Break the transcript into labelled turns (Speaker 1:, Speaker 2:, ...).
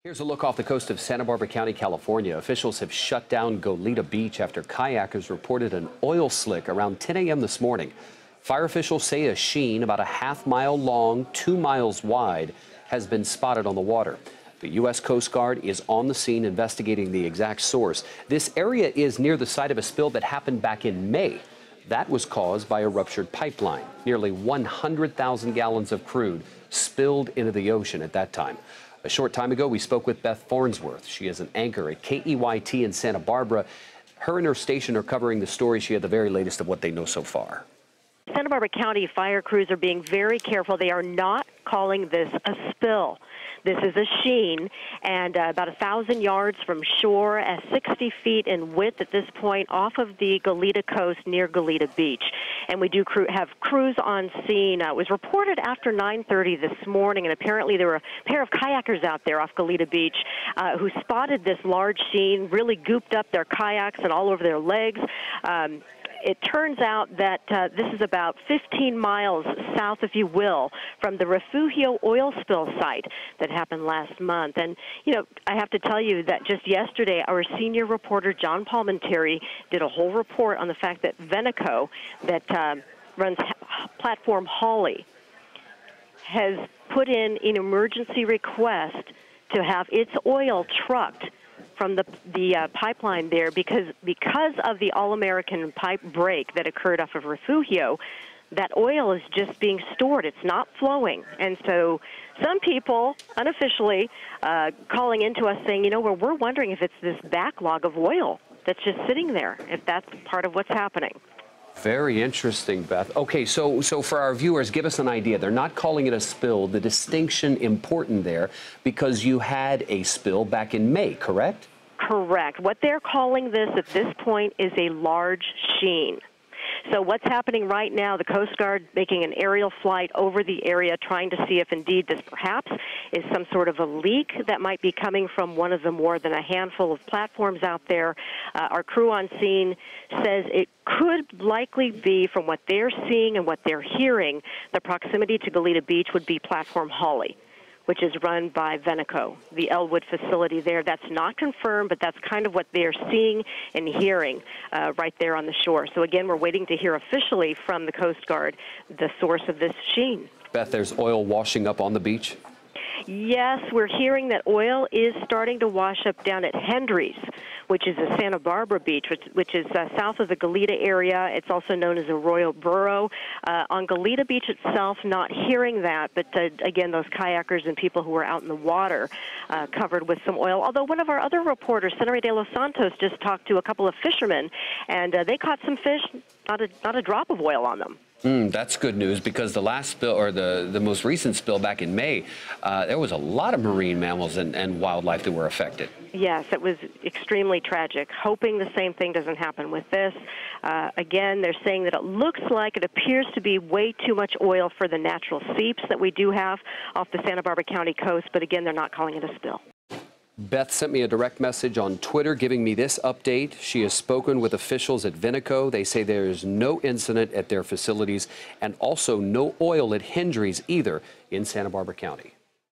Speaker 1: Here's a look off the coast of Santa Barbara County, California. Officials have shut down Goleta Beach after kayakers reported an oil slick around 10 a.m. this morning. Fire officials say a sheen about a half-mile long, 2 miles wide, has been spotted on the water. The U.S. Coast Guard is on the scene investigating the exact source. This area is near the site of a spill that happened back in May. That was caused by a ruptured pipeline. Nearly 100,000 gallons of crude spilled into the ocean at that time. A short time ago, we spoke with Beth Farnsworth. She is an anchor at KEYT in Santa Barbara. Her and her station are covering the story. She had the very latest of what they know so far.
Speaker 2: Santa Barbara County fire crews are being very careful. They are not calling this a spill. This is a sheen, and about 1,000 yards from shore, at 60 feet in width at this point, off of the Goleta coast near Goleta Beach. And we do have crews on scene. It was reported after 9:30 this morning, and apparently there were a pair of kayakers out there off Goleta Beach who spotted this large sheen, really gooped up their kayaks and all over their legs. It turns out that this is about 15 miles south, if you will, from the Refugio oil spill site that happened last month. And, you know, I have to tell you that just yesterday, our senior reporter, John Palmentary, did a whole report on the fact that Vinick, that runs Platform Holly, has put in an emergency request to have its oil trucked from the pipeline there because of the All-American pipe break that occurred off of Refugio. That oil is just being stored. It's not flowing. And so some people, unofficially, calling into us saying, you know, we're wondering if it's this backlog of oil that's just sitting there, if that's part of what's happening.
Speaker 1: Very interesting, Beth. Okay, so for our viewers, give us an idea. They're not calling it a spill. The distinction important there because you had a spill back in May, correct?
Speaker 2: Correct. What they're calling this at this point is a large sheen. So what's happening right now, the Coast Guard making an aerial flight over the area trying to see if indeed this perhaps is some sort of a leak that might be coming from one of the more than a handful of platforms out there. Our crew on scene says it could likely be, from what they're seeing and what they're hearing, the proximity to Goleta Beach would be Platform Holly, which is run by Vinick, the Elwood facility there. That's not confirmed, but that's kind of what they're seeing and hearing right there on the shore. So again, we're waiting to hear officially from the Coast Guard the source of this sheen.
Speaker 1: Beth, there's oil washing up on the beach?
Speaker 2: Yes, we're hearing that oil is starting to wash up down at Hendry's, which is a Santa Barbara beach, which is south of the Goleta area. It's also known as Arroyo Burro. On Goleta Beach itself, not hearing that, but again, those kayakers and people who were out in the water covered with some oil. Although one of our other reporters, Senator de los Santos, just talked to a couple of fishermen, and they caught some fish, not a drop of oil on them.
Speaker 1: That's good news because the last spill, or the most recent spill back in May, there was a lot of marine mammals and wildlife that were affected.
Speaker 2: Yes, it was extremely tragic. Hoping the same thing doesn't happen with this. Again, they're saying that it looks like it appears to be way too much oil for the natural seeps that we do have off the Santa Barbara County coast, but again, they're not calling it a spill.
Speaker 1: Beth sent me a direct message on Twitter giving me this update. She has spoken with officials at Vinick. They say there is no incident at their facilities and also no oil at Hendry's either in Santa Barbara County.